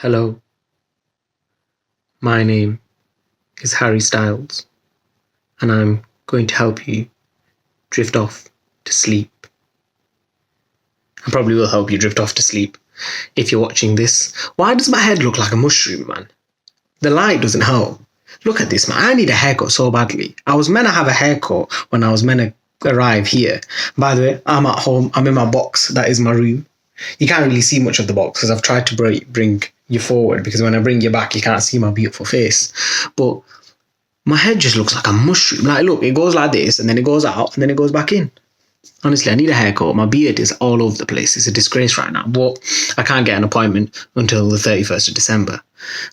Hello, my name is Harry Styles, and I'm going to help you drift off to sleep. I probably will help you drift off to sleep if you're watching this. Why does my head look like a mushroom, man? The light doesn't help. Look at this, man. I need a haircut so badly. I was meant to have a haircut when I was meant to arrive here. By the way, I'm at home. I'm in my box. That is my room. You can't really see much of the box because I've tried to bring you forward, because when I bring you back, you can't see my beautiful face. But my head just looks like a mushroom. Like, look, it goes like this, and then it goes out, and then it goes back in. Honestly, I need a haircut. My beard is all over the place. It's a disgrace right now. But I can't get an appointment until the 31st of December.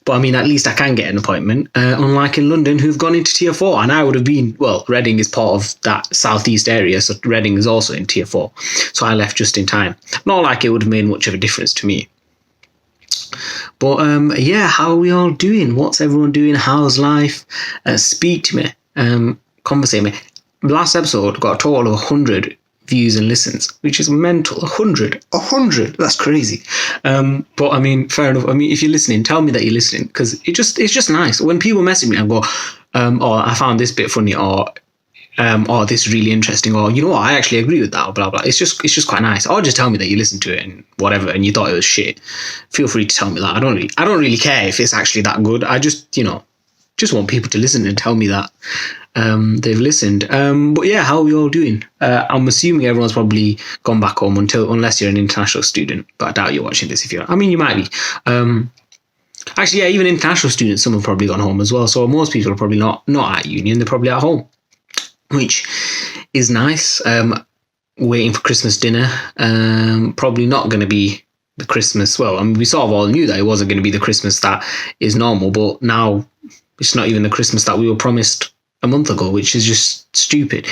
But I mean, at least I can get an appointment, unlike in London, who've gone into Tier 4. And I would have been, well, Reading is part of that southeast area, so Reading is also in Tier 4. So I left just in time. Not like it would have made much of a difference to me. But yeah, how are we all doing? What's everyone doing? How's life? Speak to me. Conversate me. Last episode got a total of 100 views and listens, which is mental. 100, that's crazy. But I mean, fair enough. I mean, if you're listening, tell me that you're listening, because it's just nice when people message me and go, oh, I found this bit funny, or oh, this is really interesting, or you know what, I actually agree with that, or blah blah. It's just quite nice. Or just tell me that you listened to it and whatever, and you thought it was shit. Feel free to tell me that. I don't really care if it's actually that good. I just want people to listen and tell me that they've listened. But yeah, how are we all doing? I'm assuming everyone's probably gone back home unless you're an international student. But I doubt you're watching this if you're. I mean, you might be. Actually, yeah, even international students, some have probably gone home as well. So most people are probably not at uni, and they're probably at home, which is nice. Waiting for Christmas dinner. Probably not going to be the Christmas. Well, I mean, we sort of all knew that it wasn't going to be the Christmas that is normal, but now it's not even the Christmas that we were promised a month ago, which is just stupid.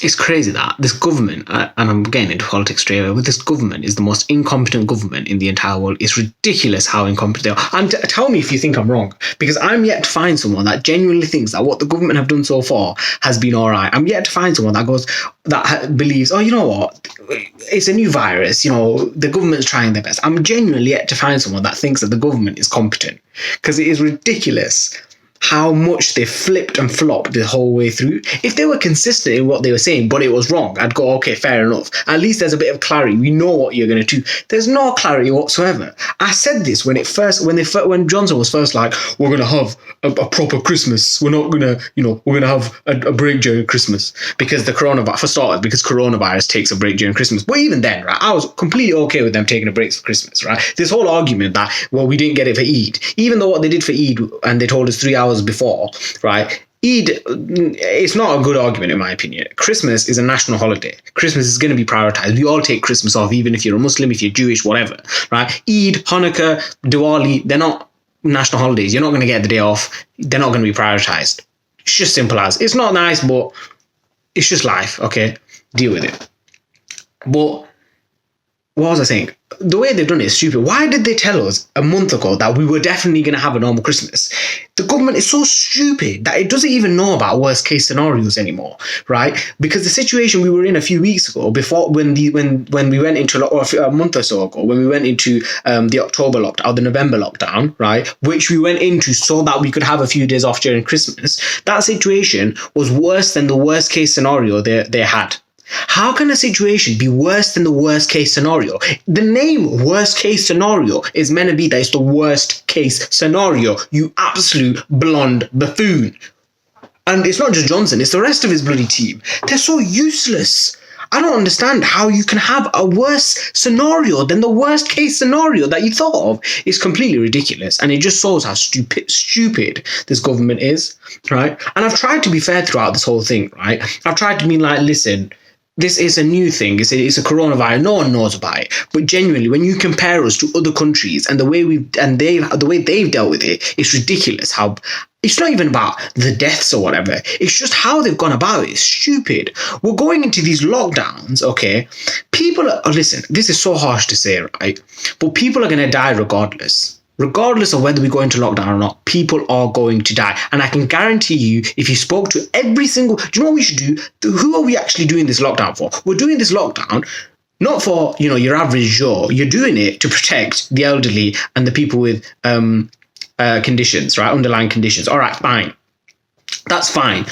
It's crazy that this government, and I'm getting into politics straight away, but this government is the most incompetent government in the entire world. It's ridiculous how incompetent they are. And tell me if you think I'm wrong, because I'm yet to find someone that genuinely thinks that what the government have done so far has been all right. I'm yet to find someone that believes, oh, you know what, it's a new virus, the government's trying their best. I'm genuinely yet to find someone that thinks that the government is competent, because it is ridiculous how much they flipped and flopped the whole way through. If they were consistent in what they were saying, but it was wrong, I'd go, okay, fair enough. At least there's a bit of clarity. We know what you're going to do. There's no clarity whatsoever. I said this when Johnson was first like, we're going to have a proper Christmas. We're not going to, we're going to have a break during Christmas because coronavirus takes a break during Christmas. But even then, right, I was completely okay with them taking a break for Christmas, right? This whole argument that, well, we didn't get it for Eid, even though what they did for Eid, and they told us 3 hours before, right? Eid, it's not a good argument in my opinion. Christmas is a national holiday. Christmas is going to be prioritized. We all take Christmas off, even if you're a Muslim, if you're Jewish, whatever, right? Eid, Hanukkah, Diwali, they're not national holidays. You're not going to get the day off. They're not going to be prioritized. It's just simple as. It's not nice, but it's just life, okay? Deal with it. But what was I saying? The way they've done it is stupid. Why did they tell us a month ago that we were definitely going to have a normal Christmas? The government is so stupid that it doesn't even know about worst case scenarios anymore, right? Because the situation we were in a few weeks ago, before when we went into, or a month or so ago, when we went into the October lockdown, or the November lockdown, right? Which we went into so that we could have a few days off during Christmas. That situation was worse than the worst case scenario they had. How can a situation be worse than the worst case scenario? The name worst case scenario is meant to be that it's the worst case scenario, you absolute blonde buffoon. And it's not just Johnson, it's the rest of his bloody team. They're so useless. I don't understand how you can have a worse scenario than the worst case scenario that you thought of. It's completely ridiculous, and it just shows how stupid this government is, right? And I've tried to be fair throughout this whole thing, right? I've tried to be like, listen, this is a new thing. It's a coronavirus. No one knows about it. But genuinely, when you compare us to other countries and the way they've dealt with it, it's ridiculous. How it's not even about the deaths or whatever. It's just how they've gone about it. It's stupid. We're going into these lockdowns, okay? Listen, this is so harsh to say, right? But people are going to die regardless. Regardless of whether we go into lockdown or not, people are going to die. And I can guarantee you, if you spoke to every single... Do you know what we should do? Who are we actually doing this lockdown for? We're doing this lockdown not for, your average Joe. You're doing it to protect the elderly and the people with conditions, right? Underlying conditions. All right, fine. That's fine.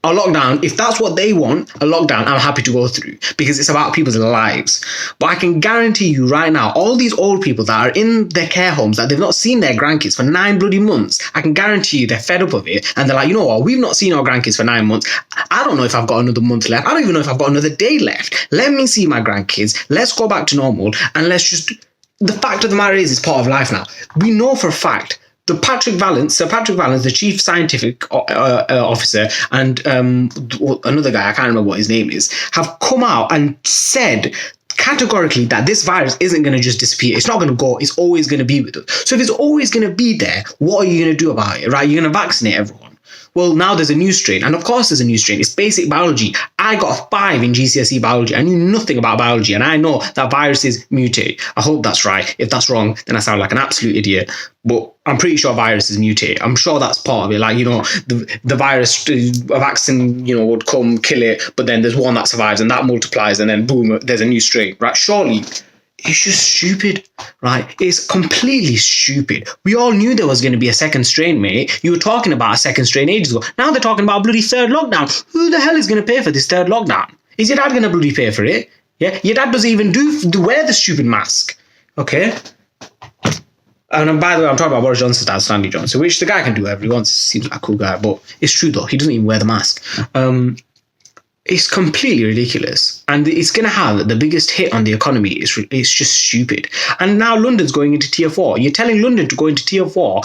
A lockdown, if that's what they want, a lockdown, I'm happy to go through because it's about people's lives. But I can guarantee you right now, all these old people that are in their care homes, that they've not seen their grandkids for 9 bloody months, I can guarantee you they're fed up of it. And they're like, you know what? We've not seen our grandkids for 9 months. I don't know if I've got another month left. I don't even know if I've got another day left. Let me see my grandkids. Let's go back to normal. And let's just... The fact of the matter is, it's part of life now. We know for a fact Sir Patrick Vallance, the chief scientific officer, and another guy, I can't remember what his name is, have come out and said categorically that this virus isn't going to just disappear. It's not going to go. It's always going to be with us. So if it's always going to be there, what are you going to do about it, right? You're going to vaccinate everyone. Well, now there's a new strain. And of course there's a new strain. It's basic biology. I got a 5 in GCSE biology. I knew nothing about biology. And I know that viruses mutate. I hope that's right. If that's wrong, then I sound like an absolute idiot. But I'm pretty sure viruses mutate. I'm sure that's part of it. Like, the virus, a vaccine, would come, kill it. But then there's one that survives and that multiplies. And then boom, there's a new strain, right? Surely it's just stupid, right? It's completely stupid. We all knew there was going to be a second strain, mate. You were talking about a second strain ages ago. Now they're talking about a bloody third lockdown. Who the hell is going to pay for this third lockdown? Is your dad going to bloody pay for it? Yeah, your dad doesn't even wear the stupid mask. Okay. And by the way, I'm talking about Boris Johnson's dad, Stanley Johnson, which the guy can do whatever he wants. Seems like a cool guy, but it's true though. He doesn't even wear the mask. It's completely ridiculous, and it's going to have the biggest hit on the economy. It's just stupid. And now London's going into tier 4. You're telling London to go into tier 4.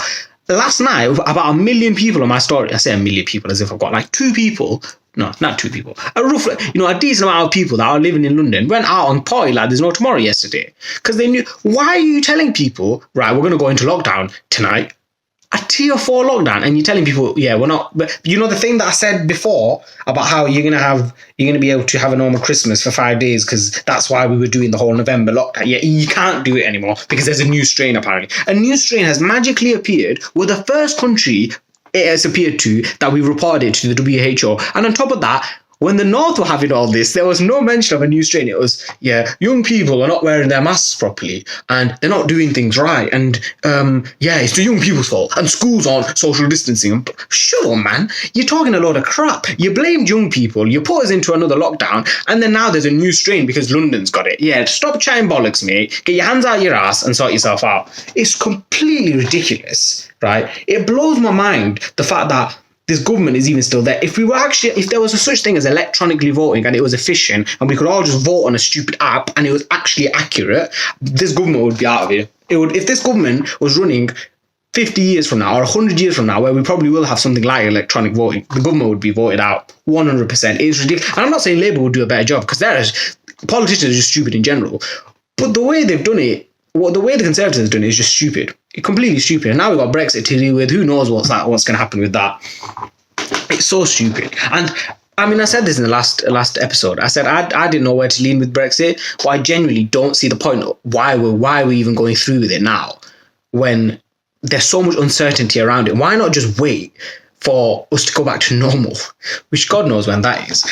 Last night, about 1 million people on my story. I say 1 million people as if I've got like 2 people. No, not 2 people. A decent amount of people that are living in London went out on party like there's no tomorrow yesterday. Because they knew. Why are you telling people, right, we're going to go into lockdown tonight? A tier 4 lockdown, and you're telling people, yeah, we're not. But the thing that I said before about how you're gonna be able to have a normal Christmas for 5 days because that's why we were doing the whole November lockdown. Yeah, you can't do it anymore because there's a new strain apparently. A new strain has magically appeared. We're the first country it has appeared to that we reported to the WHO, and on top of that, when the North were having all this, there was no mention of a new strain. It was, young people are not wearing their masks properly and they're not doing things right. And, it's the young people's fault. And schools aren't social distancing. Shut up, man. You're talking a load of crap. You blamed young people. You put us into another lockdown. And then now there's a new strain because London's got it. Yeah, stop chatting bollocks, mate. Get your hands out your ass and sort yourself out. It's completely ridiculous, right? It blows my mind, the fact that this government is even still there. If there was a such thing as electronically voting and it was efficient and we could all just vote on a stupid app and it was actually accurate, this government would be out of here. If this government was running 50 years from now or 100 years from now, where we probably will have something like electronic voting, the government would be voted out 100%. It's ridiculous. And I'm not saying Labour would do a better job because politicians are just stupid in general. But the way they've done it, the way the Conservatives have done it is just stupid. Completely stupid. And now we've got Brexit to deal with. Who knows what's going to happen with that? It's so stupid. And I said this in the last episode. I said I didn't know where to lean with Brexit, but I genuinely don't see the point of why we're even going through with it now when there's so much uncertainty around it. Why not just wait for us to go back to normal? Which God knows when that is.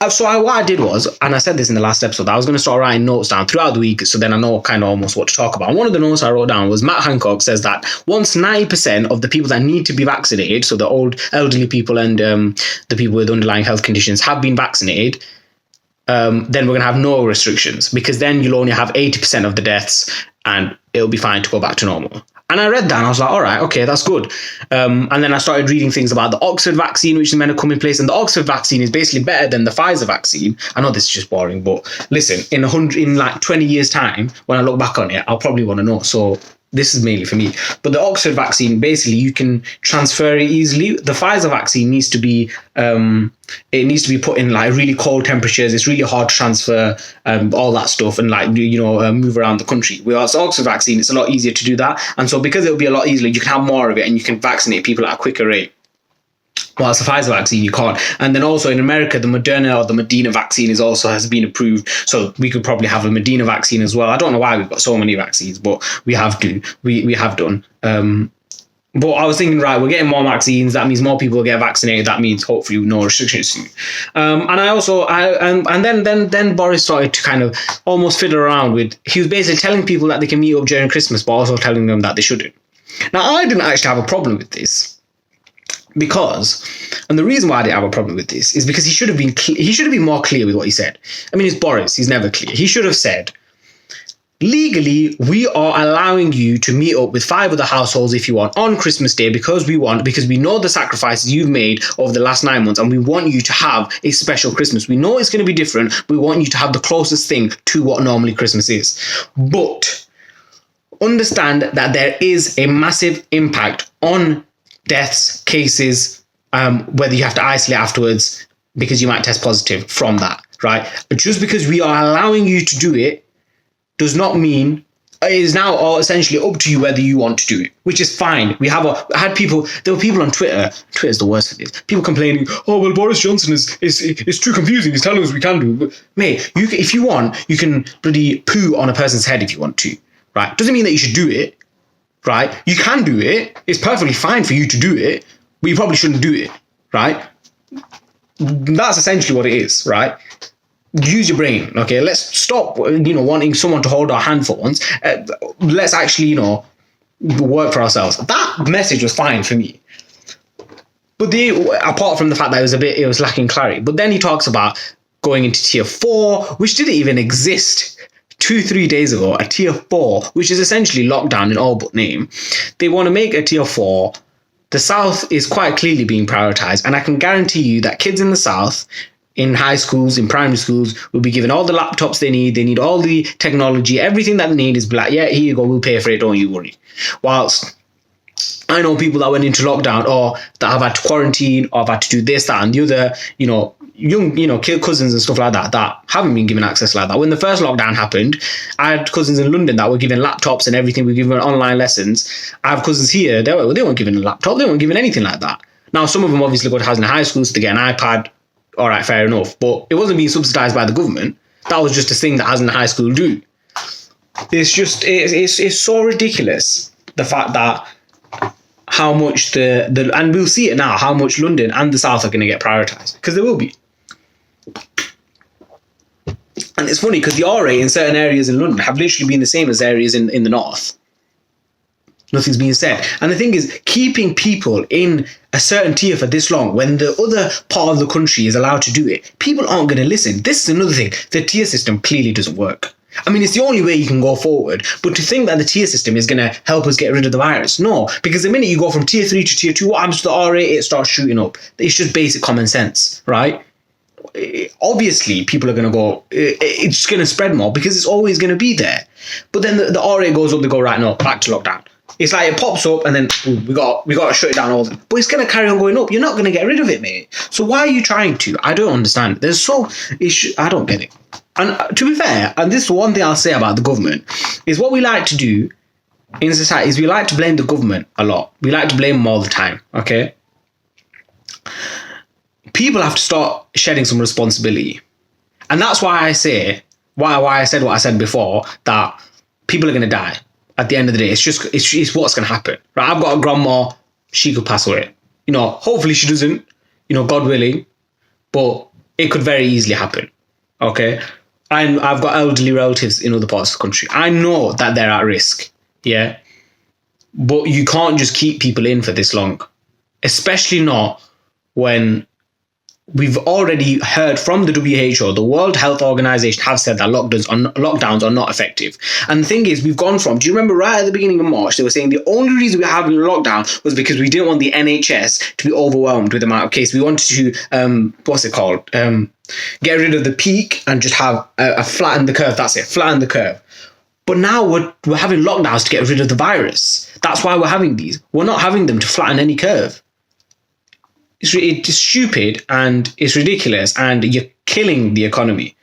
What I did was, and I said this in the last episode, I was going to start writing notes down throughout the week so then I know kind of almost what to talk about. And one of the notes I wrote down was Matt Hancock says that once 90% of the people that need to be vaccinated, so the elderly people and the people with underlying health conditions have been vaccinated, then we're going to have no restrictions because then you'll only have 80% of the deaths and it'll be fine to go back to normal. And I read that and I was like, all right, okay, that's good. And then I started reading things about the Oxford vaccine, which is meant to come in place. And the Oxford vaccine is basically better than the Pfizer vaccine. I know this is just boring, but listen, in 20 years time, when I look back on it, I'll probably want to know. So this is mainly for me. But the Oxford vaccine, basically, you can transfer it easily. The Pfizer vaccine needs to be put in like really cold temperatures. It's really hard to transfer all that stuff and move around the country. Whereas the Oxford vaccine, it's a lot easier to do that. And so because it'll be a lot easier, you can have more of it and you can vaccinate people at a quicker rate. Whilst the Pfizer vaccine, you can't. And then also in America, the Moderna or the Medina vaccine has been approved. So we could probably have a Medina vaccine as well. I don't know why we've got so many vaccines, but we have to. We have done. But I was thinking, right, we're getting more vaccines. That means more people will get vaccinated. That means hopefully no restrictions soon. And I also, then Boris started to kind of almost fiddle around with. He was basically telling people that they can meet up during Christmas, but also telling them that they shouldn't. Now, I didn't actually have a problem with this because, and the reason why I didn't have a problem with this is because he should have been more clear with what he said. I mean, it's Boris. He's never clear. He should have said, legally, we are allowing you to meet up with 5 other households if you want on Christmas Day because we know the sacrifices you've made over the last 9 months and we want you to have a special Christmas. We know it's going to be different. We want you to have the closest thing to what normally Christmas is. But understand that there is a massive impact on deaths, cases, whether you have to isolate afterwards because you might test positive from that, right? But just because we are allowing you to do it does not mean it is now all essentially up to you whether you want to do it, which is fine. There were people on Twitter. Twitter's the worst for this. People complaining, oh, well, Boris Johnson is too confusing. He's telling us we can do it. But, mate, if you want, you can bloody poo on a person's head if you want to, right? Doesn't mean that you should do it, right? You can do it. It's perfectly fine for you to do it, but you probably shouldn't do it, right? That's essentially what it is, right? Use your brain, okay? Let's stop, wanting someone to hold our hand for once. Let's actually, work for ourselves. That message was fine for me. But apart from the fact that it was lacking clarity. But then he talks about going into tier 4, which didn't even exist 2-3 days ago. A tier 4, which is essentially lockdown in all but name. They want to make a tier 4. The South is quite clearly being prioritized, and I can guarantee you that kids in the South, in high schools, in primary schools, will be given all the laptops they need. They need all the technology. Everything that they need is black. Yeah, here you go. We'll pay for it. Don't you worry. Whilst I know people that went into lockdown or that have had to quarantine or have had to do this, that, and the other, young, cousins and stuff like that haven't been given access like that. When the first lockdown happened, I had cousins in London that were given laptops and everything. We were given online lessons. I have cousins here. They weren't given a laptop. They weren't given anything like that. Now, some of them obviously go to housing high schools to get an iPad. All right, fair enough. But it wasn't being subsidised by the government. That was just a thing that Hasna High School do. It's so ridiculous, the fact that how much and we'll see it now, how much London and the South are going to get prioritised. Because they will be. And it's funny because the R rate in certain areas in London have literally been the same as areas in the North. Nothing's being said. And the thing is, keeping people in a certain tier for this long, when the other part of the country is allowed to do it, people aren't going to listen. This is another thing. The tier system clearly doesn't work. I mean, it's the only way you can go forward. But to think that the tier system is going to help us get rid of the virus, no. Because the minute you go from tier 3 to tier 2, what happens to the R rate? It starts shooting up. It's just basic common sense, right? Obviously, people are going to go, it's going to spread more because it's always going to be there. But then the R rate goes up, they go, right, no, back to lockdown. It's like it pops up and then boom, we got to shut it down all the time. But it's going to carry on going up. You're not going to get rid of it, mate. So why are you trying to? I don't understand. I don't get it. And to be fair, and this is one thing I'll say about the government, is what we like to do in society is we like to blame the government a lot. We like to blame them all the time, okay? People have to start shedding some responsibility. And that's why I say, why I said what I said before, that people are going to die. At the end of the day, it's what's going to happen, right? I've got a grandma, she could pass away. Hopefully she doesn't, God willing, but it could very easily happen, okay? And I've got elderly relatives in other parts of the country. I know that they're at risk, yeah? But you can't just keep people in for this long, especially not when we've already heard from the WHO, the World Health Organization, have said that lockdowns are not effective. And the thing is, we've gone from, do you remember right at the beginning of March, they were saying the only reason we were having a lockdown was because we didn't want the NHS to be overwhelmed with the amount of cases. We wanted to, get rid of the peak and just have a flatten the curve. That's it, flatten the curve. But now we're having lockdowns to get rid of the virus. That's why we're having these. We're not having them to flatten any curve. It's stupid and it's ridiculous and you're killing the economy.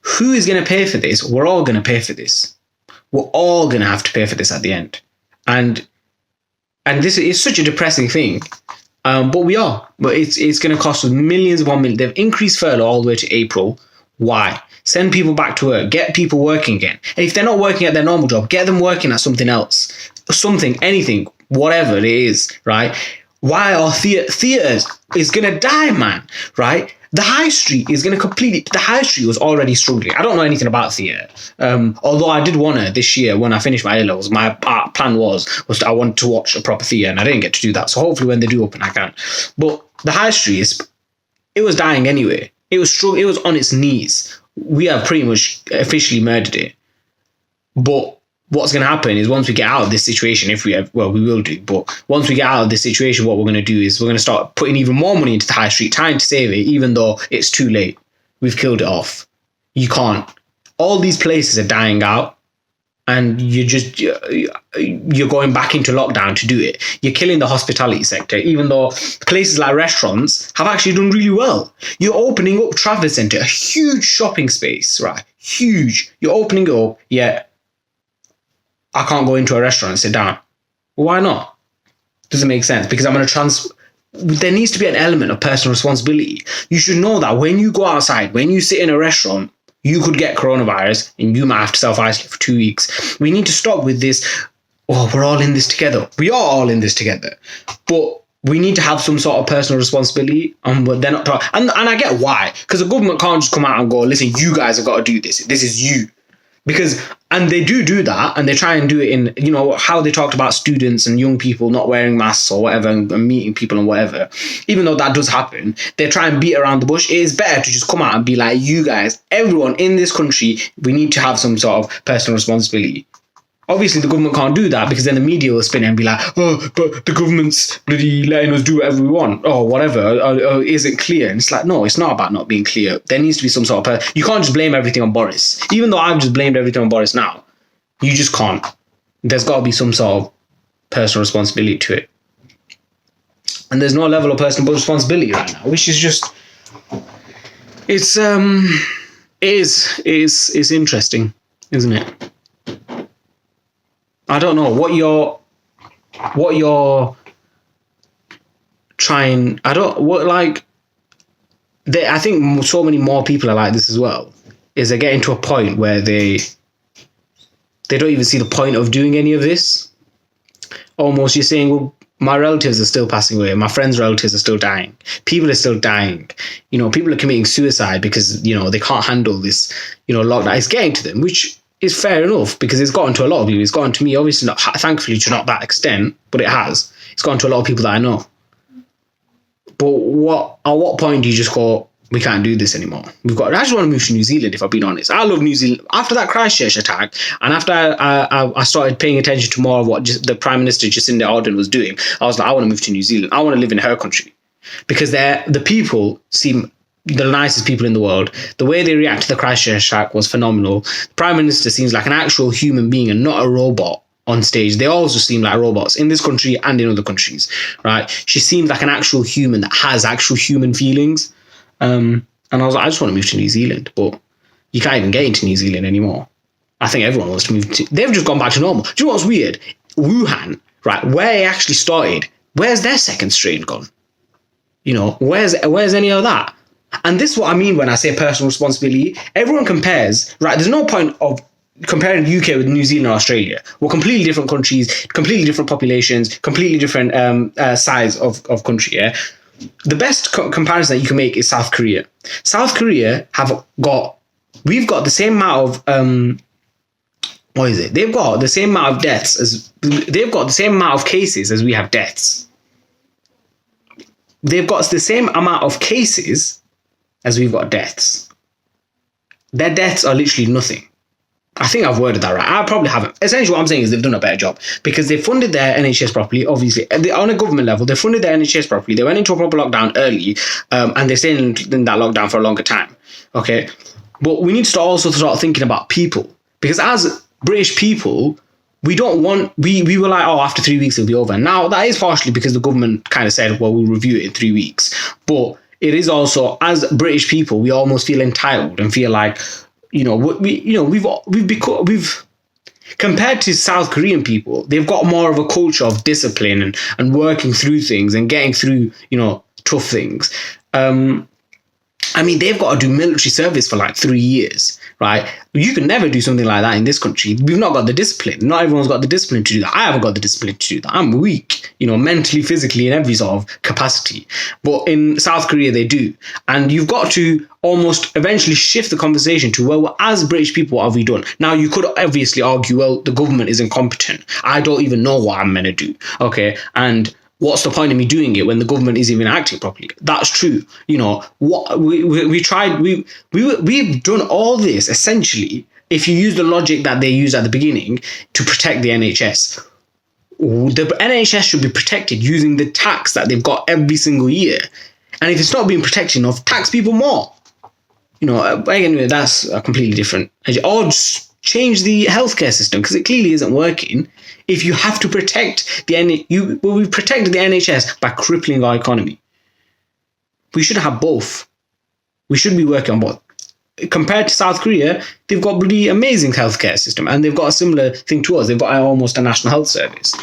Who is going to pay for this? We're all going to pay for this. We're all going to have to pay for this at the end. And this is such a depressing thing. But we are. But it's going to cost us millions upon millions. They've increased furlough all the way to April. Why? Send people back to work. Get people working again. And if they're not working at their normal job, get them working at something else. Something, anything. whatever it is, right? Why are theaters is gonna die, man, right? The high street is gonna the high street was already struggling. I don't know anything about theatre. Although I did wanna this year when I finished my A-levels, my plan was I wanted to watch a proper theatre and I didn't get to do that. So hopefully when they do open I can. But the high street it was dying anyway. It was on its knees. We have pretty much officially murdered it. But what's going to happen is once we get out of this situation, we will do, but once we get out of this situation, what we're going to do is we're going to start putting even more money into the high street, trying to save it, even though it's too late. We've killed it off. You can't. All these places are dying out, and you're going back into lockdown to do it. You're killing the hospitality sector, even though places like restaurants have actually done really well. You're opening up Trafford Centre, a huge shopping space, right? Huge. You're opening it up, yet I can't go into a restaurant and sit down. Why not? Doesn't make sense, because I'm going to there needs to be an element of personal responsibility. You should know that when you go outside, when you sit in a restaurant, you could get coronavirus and you might have to self-isolate for 2 weeks. We need to stop with this, we're all in this together. We are all in this together. But we need to have some sort of personal responsibility, and they're not talking. And I get why, because the government can't just come out and go, listen, you guys have got to do this. This is you. And they do that, and they try and do it in, how they talked about students and young people not wearing masks or whatever and meeting people and whatever. Even though that does happen, they try and beat around the bush. It is better to just come out and be like, you guys, everyone in this country, we need to have some sort of personal responsibility. Obviously, the government can't do that, because then the media will spin it and be like, but the government's bloody letting us do whatever we want, or whatever, is it clear? And it's like, no, it's not about not being clear. There needs to be some sort of... You can't just blame everything on Boris. Even though I've just blamed everything on Boris now, you just can't. There's got to be some sort of personal responsibility to it. And there's no level of personal responsibility right now, which is just... It's interesting, isn't it? I don't know what you're trying. I think so many more people are like this as well. Is they're getting to a point where they don't even see the point of doing any of this. Almost, you're saying, well, my relatives are still passing away. My friends' relatives are still dying. People are still dying. People are committing suicide because they can't handle this. Lockdown. It's getting to them, which is fair enough, because it's gotten to a lot of people. It's gotten to me, obviously not, thankfully, to not that extent, but it has. It's gotten to a lot of people that I know. But at what point do you just go, we can't do this anymore? I just want to move to New Zealand, if I've been honest. I love New Zealand. After that Christchurch attack, and after I started paying attention to more of what the Prime Minister Jacinda Ardern was doing, I was like, I want to move to New Zealand. I want to live in her country, because the people seem the nicest people in the world. The way they react to the Christchurch attack was phenomenal. The Prime Minister seems like an actual human being and not a robot on stage. They all just seem like robots in this country and in other countries, right? She seems like an actual human that has actual human feelings. And I was like, I just want to move to New Zealand, but you can't even get into New Zealand anymore. I think everyone wants to move to... They've just gone back to normal. Do you know what's weird? Wuhan, right, where it actually started, where's their second strain gone? Where's any of that? And this is what I mean when I say personal responsibility. Everyone compares, right? There's no point of comparing the UK with New Zealand or Australia. We're completely different countries, completely different populations, completely different size of country, yeah? The best comparison that you can make is South Korea. South Korea we've got the same amount of, They've got the same amount of they've got the same amount of cases as we have deaths. They've got the same amount of cases as we've got deaths. Their deaths are literally nothing. I think I've worded that right. I probably haven't. Essentially what I'm saying is they've done a better job, because they funded their NHS properly, obviously. On a government level, they funded their NHS properly. They went into a proper lockdown early, and they stayed in that lockdown for a longer time. Okay? But we need to also start thinking about people, because as British people, we were like, after 3 weeks it'll be over. Now, that is partially because the government kind of said, well, we'll review it in 3 weeks. But it is also, as British people, we almost feel entitled and feel like, we've compared to South Korean people, they've got more of a culture of discipline and working through things and getting through, tough things. I mean, they've got to do military service for like 3 years, right? You can never do something like that in this country. We've not got the discipline. Not everyone's got the discipline to do that. I haven't got the discipline to do that. I'm weak, mentally, physically, in every sort of capacity. But in South Korea, they do. And you've got to almost eventually shift the conversation to, well, as British people, what have we done? Now, you could obviously argue, well, the government is incompetent. I don't even know what I'm meant to do. Okay. And what's the point of me doing it when the government isn't even acting properly? That's true. What we tried, we've done all this essentially, if you use the logic that they used at the beginning, to protect the NHS. The NHS should be protected using the tax that they've got every single year. And if it's not being protected enough, tax people more. Anyway, that's a completely different. Or just change the healthcare system, because it clearly isn't working. If you have to protect we protected the NHS by crippling our economy. We should have both. We should be working on both. Compared to South Korea, they've got a really amazing healthcare system, and they've got a similar thing to us. They've got almost a national health service.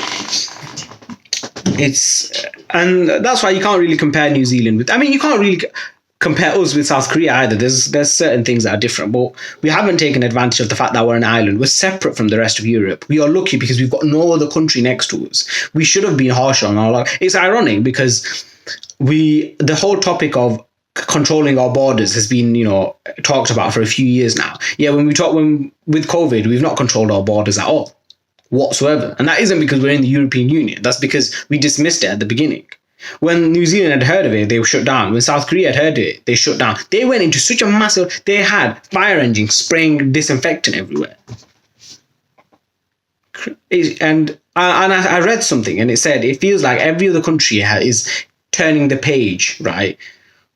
And that's why you can't really compare New Zealand with. I mean, you can't really compare us with South Korea either. There's certain things that are different, but we haven't taken advantage of the fact that we're an island. We're separate from the rest of Europe. We are lucky because we've got no other country next to us. We should have been harsher on our luck. It's ironic because the whole topic of controlling our borders has been, talked about for a few years now. Yeah, when with COVID, we've not controlled our borders at all, whatsoever. And that isn't because we're in the European Union. That's because we dismissed it at the beginning. When New Zealand had heard of it, they were shut down. When South Korea had heard of it, they shut down. They went into such a massive... They had fire engines spraying disinfectant everywhere. And I read something, and it said it feels like every other country is turning the page, right?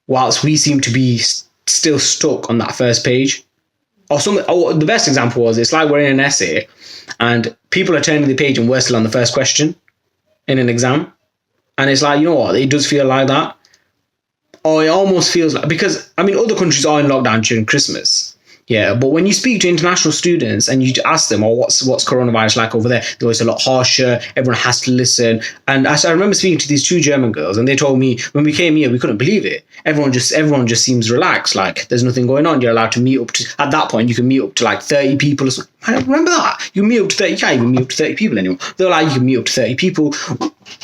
Whilst we seem to be still stuck on that first page. The best example was, it's like we're in an essay, and people are turning the page and we're still on the first question in an exam. And it's like, it does feel like that. Or it almost feels like, because, other countries are in lockdown during Christmas. Yeah, but when you speak to international students and you ask them, what's coronavirus like over there, they're always a lot harsher. Everyone has to listen. And I remember speaking to these 2 German girls, and they told me when we came here, we couldn't believe it. Everyone just seems relaxed. Like, there's nothing going on. You're allowed to meet up to, at that point, you can meet up to like 30 people or something. I remember that. You meet up to 30, you can't even meet up to 30 people anymore. They're like, you can meet up to 30 people.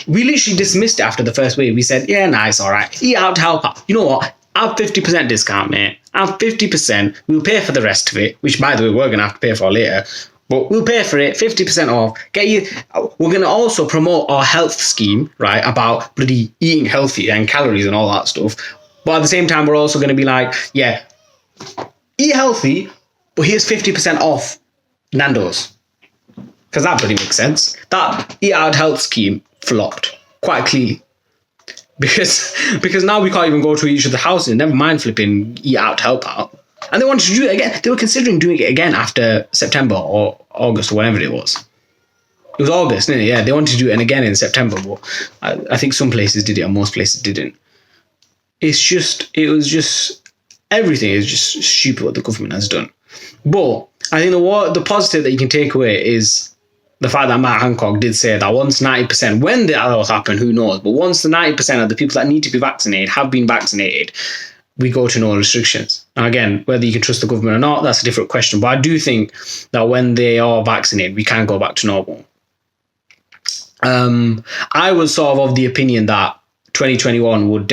We literally dismissed it after the first wave. We said, yeah, nice, all right. Eat out to help out. You know what? Have 50% discount, mate. Have 50%. We'll pay for the rest of it, which, by the way, we're going to have to pay for later. But we'll pay for it, 50% off. We're going to also promote our health scheme, right, about bloody eating healthy and calories and all that stuff. But at the same time, we're also going to be like, yeah, eat healthy, but here's 50% off Nando's. Because that bloody makes sense. That eat out health scheme flopped quite clearly. Because now we can't even go to each other's houses, never mind flipping eat out to help out. And they wanted to do it again. They were considering doing it again after September or August or whenever it was. It was August, didn't it? Yeah, they wanted to do it again in September, but I think some places did it and most places didn't. Everything is just stupid what the government has done. But I think the positive that you can take away is the fact that Matt Hancock did say that once 90%, when that will happen, who knows, but once the 90% of the people that need to be vaccinated have been vaccinated, we go to no restrictions. And again, whether you can trust the government or not, that's a different question. But I do think that when they are vaccinated, we can go back to normal. I was sort of the opinion that 2021 would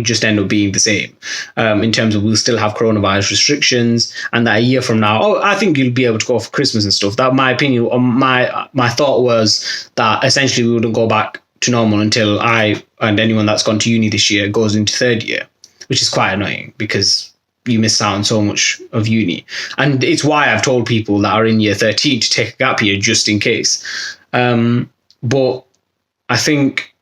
just end up being the same in terms of we'll still have coronavirus restrictions, and that a year from now, I think you'll be able to go for Christmas and stuff. That my opinion, or my thought was that essentially we wouldn't go back to normal until I and anyone that's gone to uni this year goes into third year, which is quite annoying because you miss out on so much of uni. And it's why I've told people that are in year 13 to take a gap year just in case. But I think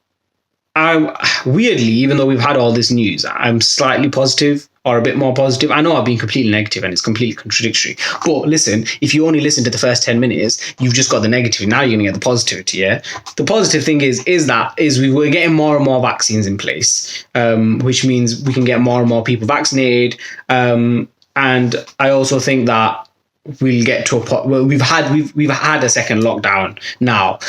weirdly, even though we've had all this news, I'm slightly positive or a bit more positive. I know I've been completely negative and it's completely contradictory. But listen, if you only listen to the first 10 minutes, you've just got the negative. Now you're going to get the positivity, yeah? The positive thing is we're getting more and more vaccines in place, which means we can get more and more people vaccinated. And I also think that we'll get to a point where we've had a second lockdown now.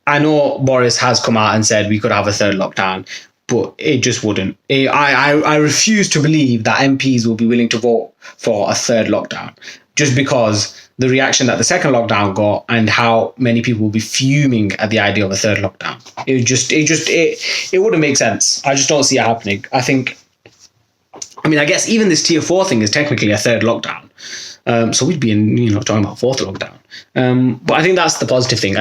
I know Boris has come out and said we could have a third lockdown. but it just wouldn't. I refuse to believe that MPs will be willing to vote for a third lockdown, just because the reaction that the second lockdown got and how many people will be fuming at the idea of a third lockdown. It wouldn't make sense. I just don't see it happening. I guess even this tier 4 thing is technically a third lockdown. So we'd be talking about fourth lockdown. But I think that's the positive thing.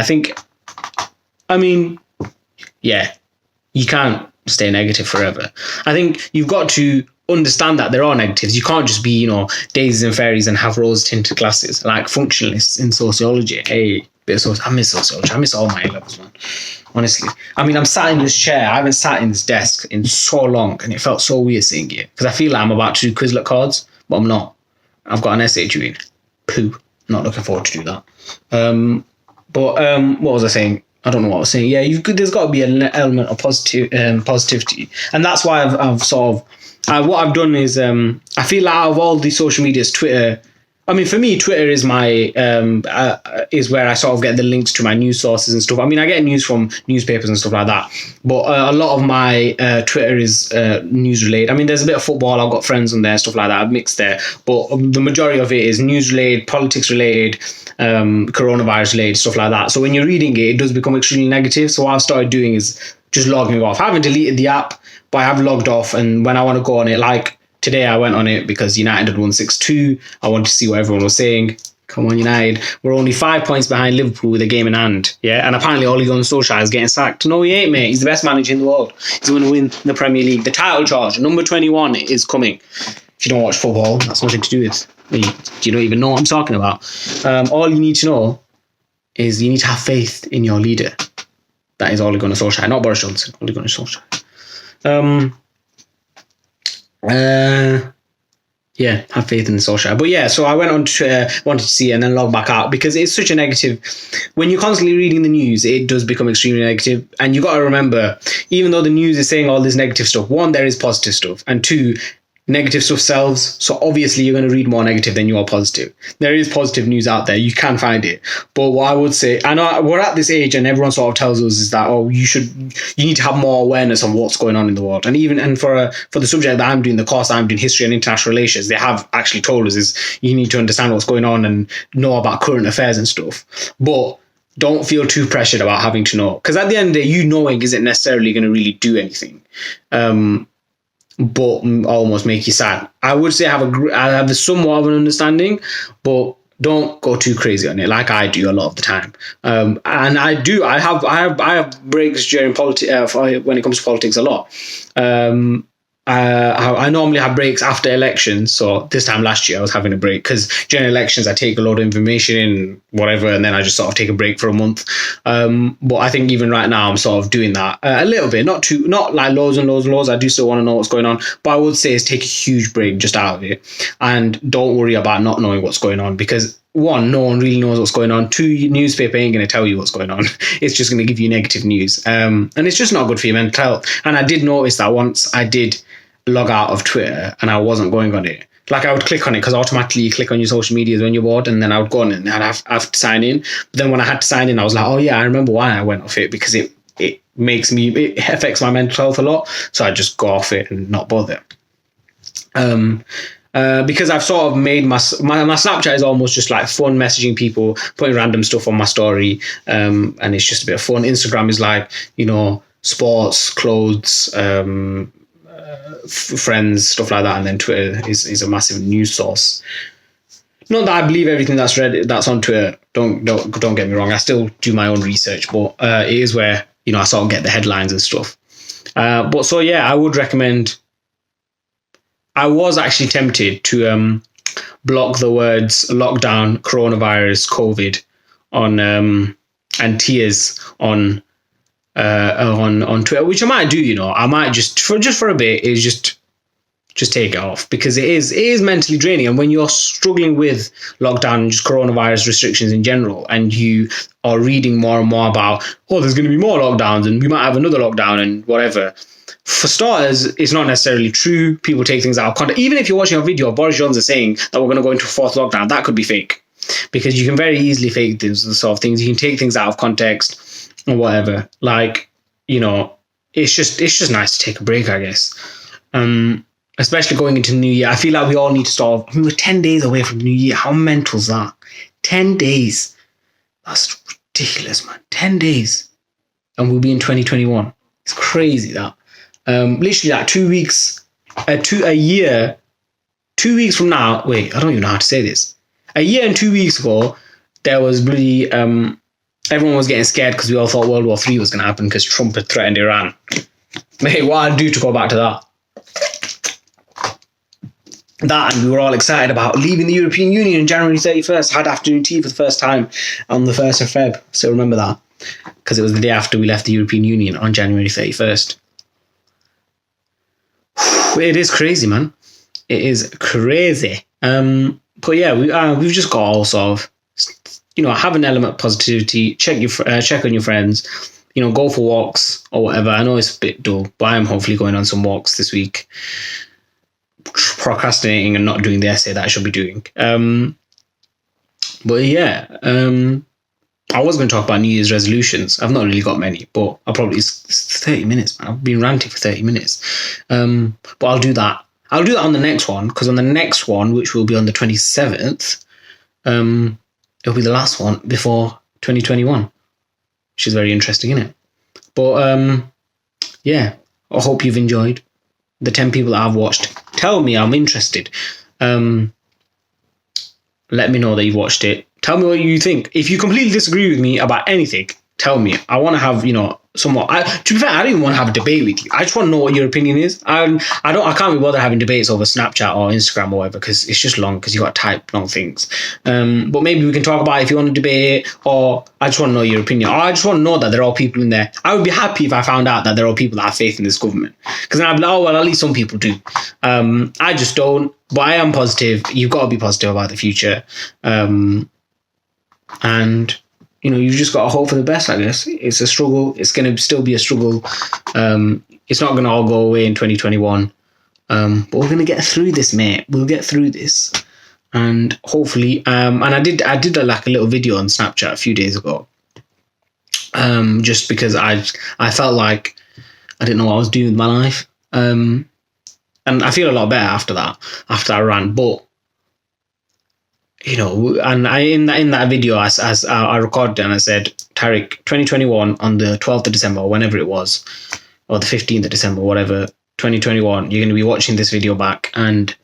You can't stay negative forever. I think you've got to understand that there are negatives. You can't just be, daisies and fairies and have rose-tinted glasses like functionalists in sociology. I miss sociology. I miss all my A-levels, man. Honestly. I'm sat in this chair. I haven't sat in this desk in so long, and it felt so weird seeing it, because I feel like I'm about to do Quizlet cards, but I'm not. I've got an essay doing. Poo. Not looking forward to do that. What was I saying? I don't know what I was saying. Yeah, there's got to be an element of positivity, and that's why I've sort of what I've done is I feel like out of all the social medias, Twitter. For me, Twitter is my is where I sort of get the links to my news sources and stuff. I get news from newspapers and stuff like that, but a lot of my Twitter is news related. There's a bit of football. I've got friends on there, stuff like that. I've mixed there, but the majority of it is news related, politics related, coronavirus related, stuff like that. So when you're reading it, it does become extremely negative. So what I've started doing is just logging off. I haven't deleted the app, but I have logged off, and when I want to go on it, like today I went on it because United had won 6-2. I wanted to see what everyone was saying. Come on, United. We're only 5 points behind Liverpool with a game in hand. Yeah, and apparently Ole Gunnar Solskjaer is getting sacked. No, he ain't, mate. He's the best manager in the world. He's going to win the Premier League. The title charge, number 21, is coming. If you don't watch football, that's nothing to do with me. You don't even know what I'm talking about. All you need to know is you need to have faith in your leader. That is Ole Gunnar Solskjaer, not Boris Johnson. Ole Gunnar Solskjaer. Have faith in the Solskjaer. But so I went on Twitter, wanted to see it, and then log back out, because it's such a negative. When you're constantly reading the news, it does become extremely negative. And you got to remember, even though the news is saying all this negative stuff, one, there is positive stuff, and two, negative stuff sells. So obviously you're going to read more negative than you are positive. There is positive news out there. You can find it. But what I would say, I know we're at this age and everyone sort of tells us is that, you need to have more awareness on what's going on in the world. And for the subject that I'm doing, the course I'm doing, history and international relations, they have actually told us is you need to understand what's going on and know about current affairs and stuff. But don't feel too pressured about having to know. Because at the end of the day, knowing isn't necessarily going to really do anything. But almost make you sad. I would say I have somewhat of an understanding, but don't go too crazy on it like I do a lot of the time. And I have breaks during politics when it comes to politics a lot. I normally have breaks after elections. So this time last year I was having a break because during elections I take a lot of information in whatever, and then I just sort of take a break for a month. But I think even right now I'm sort of doing that a little bit, not like loads and loads and loads. I do still want to know what's going on, but I would say is take a huge break just out of it, and don't worry about not knowing what's going on, because one, no one really knows what's going on. Two, your newspaper ain't going to tell you what's going on. It's just going to give you negative news. And it's just not good for your mental health. And I did notice that once I did log out of Twitter and I wasn't going on it. Like I would click on it because automatically you click on your social medias when you're bored, and then I would go on it and I'd have to sign in. But then when I had to sign in, I was like, oh yeah, I remember why I went off it, because it affects my mental health a lot. So I just go off it and not bother. Because I've sort of made my Snapchat is almost just like fun, messaging people, putting random stuff on my story, and it's just a bit of fun. Instagram is like, sports, clothes, friends, stuff like that, and then Twitter is a massive news source. Not that I believe everything that's on Twitter. Don't get me wrong. I still do my own research, but it is where I sort of get the headlines and stuff. But so yeah, I would recommend. I was actually tempted to block the words lockdown, coronavirus, COVID on and tears on Twitter, which I might do. I might just for a bit is just take it off, because it is mentally draining. And when you're struggling with lockdown and just coronavirus restrictions in general, and you are reading more and more about, there's going to be more lockdowns and we might have another lockdown and whatever. For starters, it's not necessarily true. People take things out of context. Even if you're watching a video of Boris Johnson saying that we're going to go into a fourth lockdown, that could be fake, because you can very easily fake these sort of things. You can take things out of context or whatever. Like, it's just nice to take a break, I guess. Especially going into New Year. I feel like we all need to start. I mean, we're 10 days away from New Year. How mental is that? 10 days. That's ridiculous, man. 10 days. And we'll be in 2021. It's crazy that. Literally like 2 weeks, a year, 2 weeks from now. Wait, I don't even know how to say this. A year and 2 weeks ago, there was bloody, everyone was getting scared because we all thought World War III was going to happen because Trump had threatened Iran. Mate, what I'd do to go back to that. That, and we were all excited about leaving the European Union on January 31st. Had afternoon tea for the first time on the 1st of Feb. So remember that. Because it was the day after we left the European Union on January 31st. It is crazy, man. It is crazy. But yeah, we've just got all sort of, have an element of positivity. Check on your friends. Go for walks or whatever. I know it's a bit dull, but I am hopefully going on some walks this week. Procrastinating and not doing the essay that I should be doing. But yeah, I was going to talk about New Year's resolutions. I've not really got many, but it's 30 minutes, man. I've been ranting for 30 minutes. But I'll do that. I'll do that on the next one, because on the next one, which will be on the 27th, it'll be the last one before 2021, which is very interesting, isn't it? But yeah, I hope you've enjoyed. The 10 people that I've watched, tell me, I'm interested. Let me know that you've watched it. Tell me what you think. If you completely disagree with me about anything, tell me. I want to have, somewhat. To be fair, I don't even want to have a debate with you. I just want to know what your opinion is. I can't be bothered having debates over Snapchat or Instagram or whatever, because it's just long, because you got to type long things. But maybe we can talk about it if you want to debate, or I just want to know your opinion, or I just want to know that there are people in there. I would be happy if I found out that there are people that have faith in this government, because then I'd be like, oh well, at least some people do. I just don't, but I am positive. You've got to be positive about the future, and you've just got to hope for the best, I guess. It's a struggle. It's going to still be a struggle. It's not going to all go away in 2021. But we're going to get through this, mate. We'll get through this. And hopefully, and I did like a little video on Snapchat a few days ago. Just because I felt like I didn't know what I was doing with my life. And I feel a lot better after that rant. But and in that video, as I recorded and I said, Tariq, 2021 on the 12th of December, or whenever it was, or the 15th of December, whatever, 2021, you're going to be watching this video back and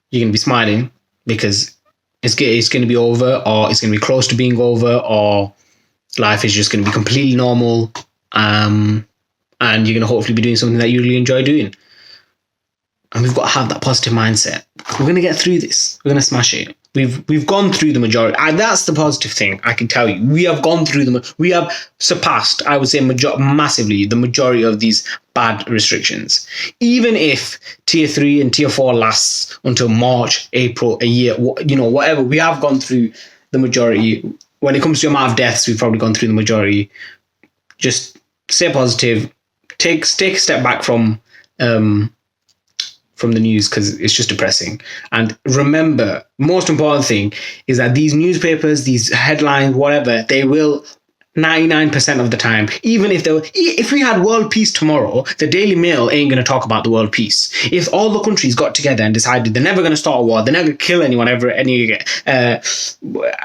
you're going to be smiling, because it's going to be over, or it's going to be close to being over, or life is just going to be completely normal, and you're going to hopefully be doing something that you really enjoy doing. And we've got to have that positive mindset. We're going to get through this. We're going to smash it. We've gone through the majority. And that's the positive thing, I can tell you. We have gone through we have surpassed, I would say, massively the majority of these bad restrictions. Even if tier 3 and tier 4 lasts until March, April, a year, whatever, we have gone through the majority. When it comes to the amount of deaths, we've probably gone through the majority. Just stay positive. Take a step back from the news, because it's just depressing. And remember, most important thing is that these newspapers, these headlines, whatever, they will 99% of the time, even if we had world peace tomorrow, the Daily Mail ain't going to talk about the world peace. If all the countries got together and decided they're never going to start a war, they're never going to kill anyone ever, at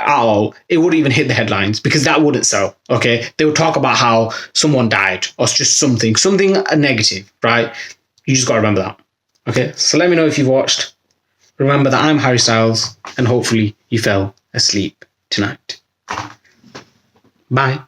all, it wouldn't even hit the headlines, because that wouldn't sell. Okay, they would talk about how someone died, or just something negative, right? You just got to remember that. Okay, so let me know if you've watched. Remember that I'm Harry Styles, and hopefully you fell asleep tonight. Bye.